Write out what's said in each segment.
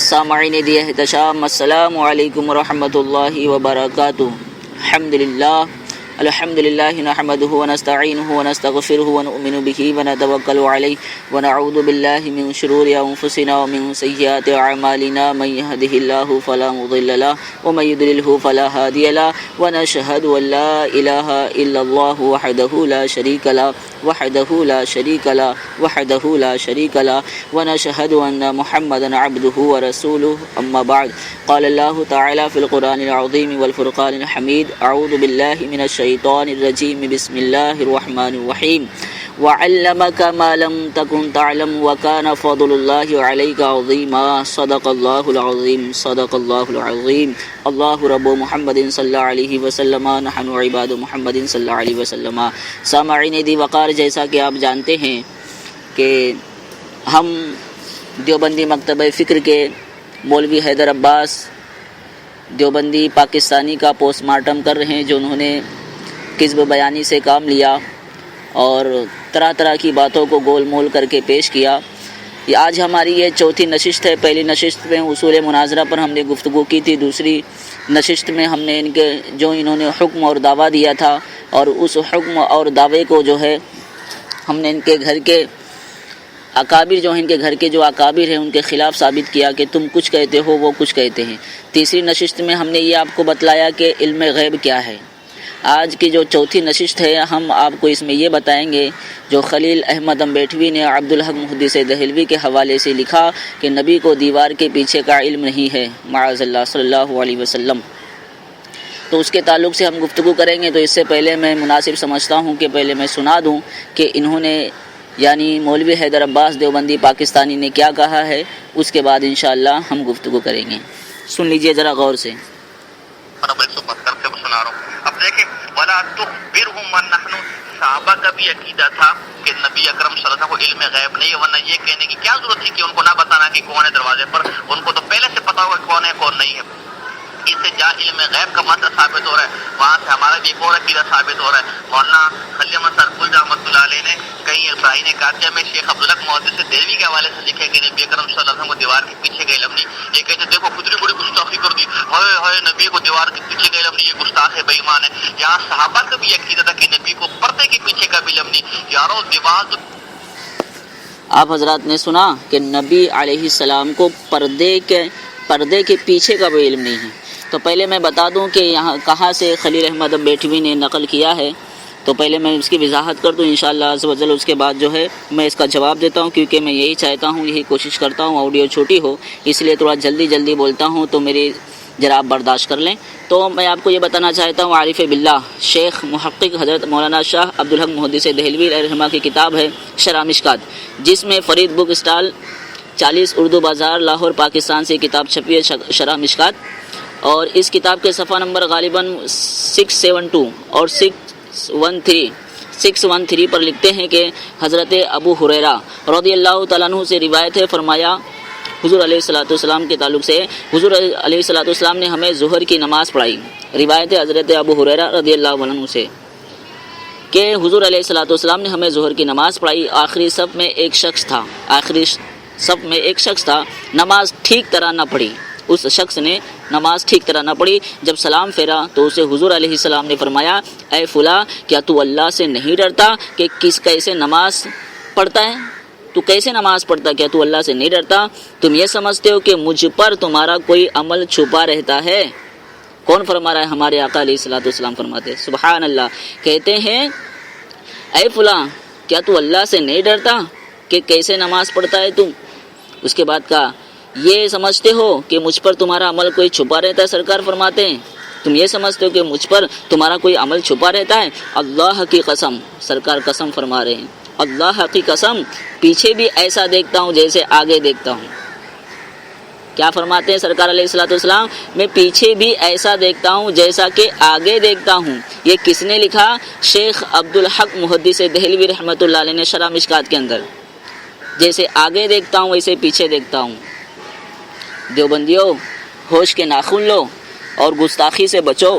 سامعین دی احتشام، السلام علیکم ورحمۃ اللہ وبرکاتہ۔ الحمد للہ نحمده ونستعینه ونستغفره ونؤمن به ونتوکل علیہ ونعوذ باللہ من شرور انفسنا ومن سیئات اعمالنا، من یهده اللہ فلا مضل له ومن یضلل فلا هادی له، ونشهد ان لا الہ الا اللہ وحدہ لا شریک له ونشهد ان محمدا عبده ورسولہ، اما بعد، قال اللہ تعالی فی القرآن العظیم والفرقان الحمید، اعوذ باللہ من الشیطان الرجیم، بسم اللہ الرحمن الرحیم، وعلمك ما لم تكن تعلم وكان فضل الله عليك عظيما، صدق الله العظيم، صدق الله العظيم، الله رب محمد صلی اللہ علیہ وسلم، نحن عباد محمد صلی اللہ علیہ وسلم۔ سامعین دی وقار، جیسا کہ آپ جانتے ہیں کہ ہم دیوبندی مکتبہ فکر کے مولوی حیدر عباس دیوبندی پاکستانی کا پوسٹ مارٹم کر رہے ہیں، جو انہوں نے کذب بیانی سے کام لیا اور طرح طرح کی باتوں کو گول مول کر کے پیش کیا۔ یہ آج ہماری یہ چوتھی نشست ہے۔ پہلی نشست میں اصول مناظرہ پر ہم نے گفتگو کی تھی، دوسری نشست میں ہم نے انہوں نے حکم اور دعویٰ دیا تھا، اور اس حکم اور دعوے کو جو ہے ہم نے ان کے گھر کے اکابر جو ہیں، ان کے گھر کے جو اکابر ہیں ان کے خلاف ثابت کیا کہ تم کچھ کہتے ہو وہ کچھ کہتے ہیں۔ تیسری نشست میں ہم نے یہ آپ کو بتلایا کہ علم غیب کیا ہے۔ آج کی جو چوتھی نشست ہے، ہم آپ کو اس میں یہ بتائیں گے جو خلیل احمد امبیٹوی نے عبدالحق محدث دہلوی کے حوالے سے لکھا کہ نبی کو دیوار کے پیچھے کا علم نہیں ہے، معاذ اللہ، صلی اللہ علیہ وسلم۔ تو اس کے تعلق سے ہم گفتگو کریں گے۔ تو اس سے پہلے میں مناسب سمجھتا ہوں کہ پہلے میں سنا دوں کہ انہوں نے یعنی مولوی حیدر عباس دیوبندی پاکستانی نے کیا کہا ہے، اس کے بعد انشاءاللہ ہم گفتگو کریں گے۔ سن لیجئے ذرا غور سے۔ اب دیکھیں، وَلَا تُخْبِرْهُمْ وَنَحْنُ، صحابہ کا بھی عقیدہ تھا کہ نبی اکرم صلی اللہ علیہ وسلم کو علم غیب نہیں ہے، ورنہ یہ کہنے کی کیا ضرورت ہے کہ ان کو نہ بتانا کہ کون ہے دروازے پر، ان کو تو پہلے سے پتا ہوگا کون ہے کون نہیں ہے۔ اس سے جہاں علم غیب کا مسئلہ ثابت ہو رہا ہے، وہاں سے ہمارا بھی ایک اور عقیدہ ثابت ہو رہا ہے۔ مولانا خلیل احمد سرکل رحمۃ اللہ علیہ نے کہیں البراہین قادسیہ میں شیخ عبدالحق محدث دہلوی کے حوالے سے لکھا ہے کہ نبی اکرم صلی اللہ علیہ وسلم کو دیوار کے پیچھے کا علم نہیں۔ یہ کہتے دیکھو خدری بڑی گستاخی کر دی، ہائے ہائے نبی کو دیوار کے پیچھے کا علم نہیں، یہ گستاخ ہے، بے ایمان ہے۔ یہاں صحابہ کا بھی عقیدہ تھا کہ نبی کو پردے کے پیچھے کا بھی علم نہیں۔ یارو دیوار آپ حضرات نے سنا کہ نبی علیہ السلام کو پردے کے پیچھے کا بھی علم نہیں ہے۔ تو پہلے میں بتا دوں کہ یہاں کہاں سے خلیل احمد امبیٹوی نے نقل کیا ہے، تو پہلے میں اس کی وضاحت کر دوں انشاءاللہ عز و جل۔ اس کے بعد جو ہے میں اس کا جواب دیتا ہوں، کیونکہ میں یہی چاہتا ہوں، یہی کوشش کرتا ہوں آڈیو چھوٹی ہو، اس لیے تھوڑا جلدی بولتا ہوں، تو میری ذرا آپ برداشت کر لیں۔ تو میں آپ کو یہ بتانا چاہتا ہوں، عارف باللہ شیخ محقق حضرت مولانا شاہ عبدالحق محدث دہلوی علیہ رحمہ کی کتاب ہے شرح مشکات، جس میں فرید بک اسٹال 40 اردو بازار لاہور پاکستان سے کتاب چھپی ہے، شرح مشکات۔ اور اس کتاب کے صفحہ نمبر غالباً 672 اور 613 پر لکھتے ہیں کہ حضرت ابو ہریرہ رضی اللہ تعالیٰ عنہ سے روایت ہے، فرمایا حضور علیہ الصلوۃ والسلام کے تعلق سے، حضور علیہ الصلوۃ والسلام نے ہمیں ظہر کی نماز پڑھائی۔ روایت ہے حضرت ابو ہریرہ رضی اللہ عنہ سے کہ حضور علیہ الصلوۃ والسلام نے ہمیں ظہر کی نماز پڑھائی۔ آخری صف میں ایک شخص تھا، نماز ٹھیک طرح نہ پڑھی، اس شخص نے نماز ٹھیک طرح نہ پڑھی۔ جب سلام پھیرا تو اسے حضور علیہ السلام نے فرمایا، اے فلاں، کیا تو اللہ سے نہیں ڈرتا کہ کیسے نماز پڑھتا ہے؟ تو کیسے نماز پڑھتا؟ کیا تو اللہ سے نہیں ڈرتا؟ تم یہ سمجھتے ہو کہ مجھ پر تمہارا کوئی عمل چھپا رہتا ہے؟ کون فرما رہا ہے؟ ہمارے آقا علیہ الصلوۃ والسلام فرماتے ہیں، سبحان اللہ، کہتے ہیں اے فلاں، کیا تو اللہ سے نہیں ڈرتا کہ کیسے نماز پڑھتا ہے تم؟ اس کے بعد کہا، یہ سمجھتے ہو کہ مجھ پر تمہارا عمل کوئی چھپا رہتا ہے؟ سرکار فرماتے ہیں تم یہ سمجھتے ہو کہ مجھ پر تمہارا کوئی عمل چھپا رہتا ہے؟ اللہ کی قسم، سرکار قسم فرما رہے ہیں، اللہ کی قسم، پیچھے بھی ایسا دیکھتا ہوں جیسے آگے دیکھتا ہوں۔ کیا فرماتے ہیں سرکار علیہ الصلوۃ والسلام؟ میں پیچھے بھی ایسا دیکھتا ہوں جیسا کہ آگے دیکھتا ہوں۔ یہ کس نے لکھا؟ شیخ عبدالحق محدث دہلوی رحمۃ اللہ علیہ نے شرح مشکات کے اندر۔ جیسے آگے دیکھتا ہوں ویسے پیچھے دیکھتا ہوں۔ دیوبندیوں، ہوش کے ناخن لو اور گستاخی سے بچو۔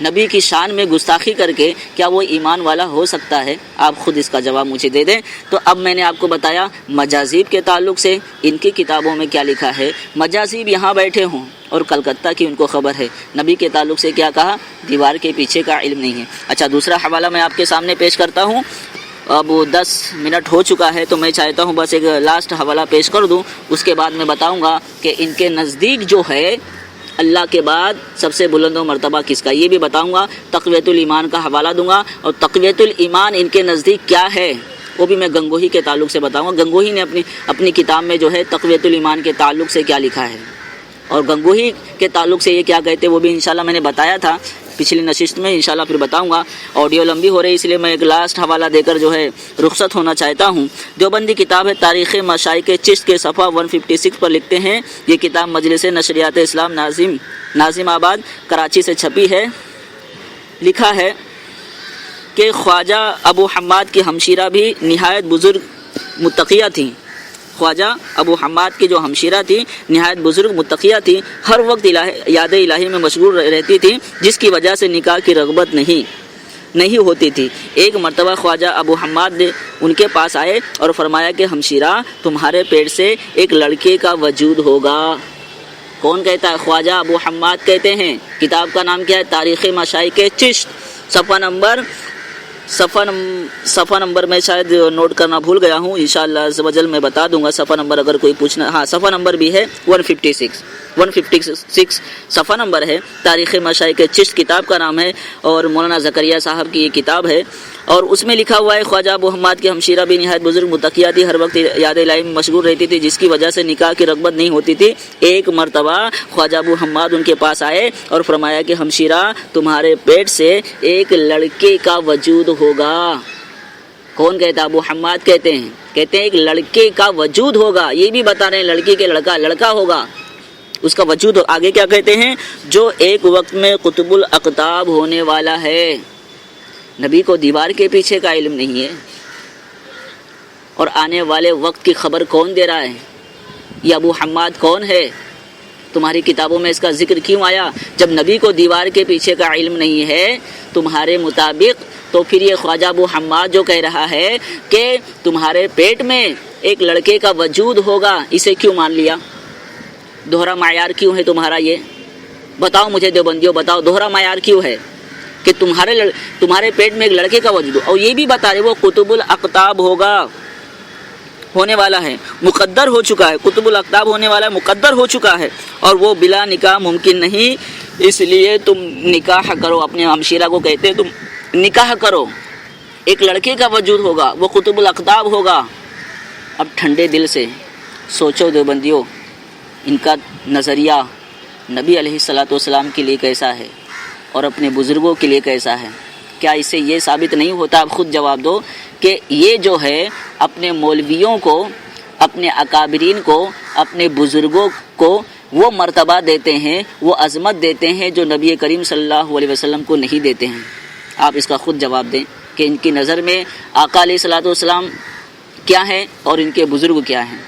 نبی کی شان میں گستاخی کر کے کیا وہ ایمان والا ہو سکتا ہے؟ آپ خود اس کا جواب مجھے دے دیں۔ تو اب میں نے آپ کو بتایا مجازیب کے تعلق سے ان کی کتابوں میں کیا لکھا ہے۔ مجازیب یہاں بیٹھے ہوں اور کلکتہ کی ان کو خبر ہے، نبی کے تعلق سے کیا کہا؟ دیوار کے پیچھے کا علم نہیں ہے۔ اچھا، دوسرا حوالہ میں آپ کے سامنے پیش کرتا ہوں۔ اب 10 منٹ ہو چکا ہے تو میں چاہتا ہوں بس ایک لاسٹ حوالہ پیش کر دوں، اس کے بعد میں بتاؤں گا کہ ان کے نزدیک جو ہے اللہ کے بعد سب سے بلند و مرتبہ کس کا، یہ بھی بتاؤں گا۔ تقویۃ الایمان کا حوالہ دوں گا، اور تقویۃ الایمان ان کے نزدیک کیا ہے وہ بھی میں گنگوہی کے تعلق سے بتاؤں گا۔ گنگوہی نے اپنی کتاب میں جو ہے تقویۃ الایمان کے تعلق سے کیا لکھا ہے، اور گنگوہی کے تعلق سے یہ کیا کہتے ہیں وہ بھی انشاءاللہ میں نے بتایا تھا پچھلی نشست میں، انشاءاللہ پھر بتاؤں گا۔ آڈیو لمبی ہو رہی اس لیے میں ایک لاسٹ حوالہ دے کر جو ہے رخصت ہونا چاہتا ہوں۔ دیوبندی کتاب ہے تاریخ مشائخ چشت کے صفحہ 156 پر لکھتے ہیں، یہ کتاب مجلس نشریات اسلام ناظم آباد کراچی سے چھپی ہے۔ لکھا ہے کہ خواجہ ابو حماد کی ہمشیرہ بھی نہایت بزرگ متقیہ تھیں۔ خواجہ ابو حماد کی جو ہمشیرہ تھی نہایت بزرگ متقیہ تھی، ہر وقت یاد الہی میں مشغول رہتی تھی، جس کی وجہ سے نکاح کی رغبت نہیں ہوتی تھی۔ ایک مرتبہ خواجہ ابو حماد ان کے پاس آئے اور فرمایا کہ ہمشیرہ، تمہارے پیٹ سے ایک لڑکے کا وجود ہوگا۔ کون کہتا ہے؟ خواجہ ابو حماد کہتے ہیں۔ کتاب کا نام کیا ہے؟ تاریخ مشائخ چشت، صفحہ نمبر میں شاید نوٹ کرنا بھول گیا ہوں، انشاءاللہ عز و جل میں بتا دوں گا صفحہ نمبر اگر کوئی پوچھنا۔ ہاں، صفحہ نمبر بھی ہے 156 صفحہ نمبر ہے۔ تاریخ مشائخ چشت کتاب کا نام ہے، اور مولانا زکریا صاحب کی یہ کتاب ہے، اور اس میں لکھا ہوا ہے خواجہ ابو حماد کی ہمشیرہ بھی نہایت بزرگ متقیہ تھی، ہر وقت یاد الہی میں مشغول رہتی تھی، جس کی وجہ سے نکاح کی رغبت نہیں ہوتی تھی۔ ایک مرتبہ خواجہ ابو حماد ان کے پاس آئے اور فرمایا کہ ہمشیرہ، تمہارے پیٹ سے ایک لڑکے کا وجود ہوگا۔ کون کہتا ہے؟ ابو حماد کہتے ہیں ایک لڑکے کا وجود ہوگا۔ یہ بھی بتا رہے ہیں لڑکی کے لڑکا ہوگا، اس کا وجود ہو۔ آگے کیا کہتے ہیں؟ جو ایک وقت میں قطب الاقطاب ہونے والا ہے۔ نبی کو دیوار کے پیچھے کا علم نہیں ہے، اور آنے والے وقت کی خبر کون دے رہا ہے؟ یہ ابو حماد کون ہے؟ تمہاری کتابوں میں اس کا ذکر کیوں آیا؟ جب نبی کو دیوار کے پیچھے کا علم نہیں ہے تمہارے مطابق، تو پھر یہ خواجہ ابو حماد جو کہہ رہا ہے کہ تمہارے پیٹ میں ایک لڑکے کا وجود ہوگا، اسے کیوں مان لیا؟ دوہرا معیار کیوں ہے تمہارا؟ یہ بتاؤ مجھے دیوبندیوں، بتاؤ دوہرا معیار کیوں ہے کہ تمہارے پیٹ میں ایک لڑکے کا وجود ہو؟ اور یہ بھی بتا رہے وہ قطب الاقطاب ہونے والا ہے، مقدر ہو چکا ہے، قطب الاقطاب ہونے والا ہے، مقدر ہو چکا ہے، اور وہ بلا نکاح ممکن نہیں، اس لیے تم نکاح کرو۔ اپنے ہمشیرہ کو کہتے تم نکاح کرو، ایک لڑکے کا وجود ہوگا، وہ قطب الاقطاب ہوگا۔ اب ٹھنڈے دل سے سوچو دیوبندیوں، ان کا نظریہ نبی علیہ الصلوۃ والسلام کے لیے کیسا ہے اور اپنے بزرگوں کے لیے کیسا ہے؟ کیا اس سے یہ ثابت نہیں ہوتا؟ آپ خود جواب دو کہ یہ جو ہے اپنے مولویوں کو، اپنے اکابرین کو، اپنے بزرگوں کو وہ مرتبہ دیتے ہیں، وہ عظمت دیتے ہیں جو نبی کریم صلی اللہ علیہ وسلم کو نہیں دیتے ہیں۔ آپ اس کا خود جواب دیں کہ ان کی نظر میں آقا علیہ الصلوۃ والسلام کیا ہیں اور ان کے بزرگ کیا ہیں۔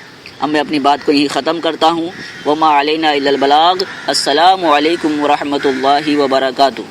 اب میں اپنی بات کو یہیں ختم کرتا ہوں۔ وما علینا الا البلاغ۔ السلام علیکم ورحمۃ اللہ وبرکاتہ۔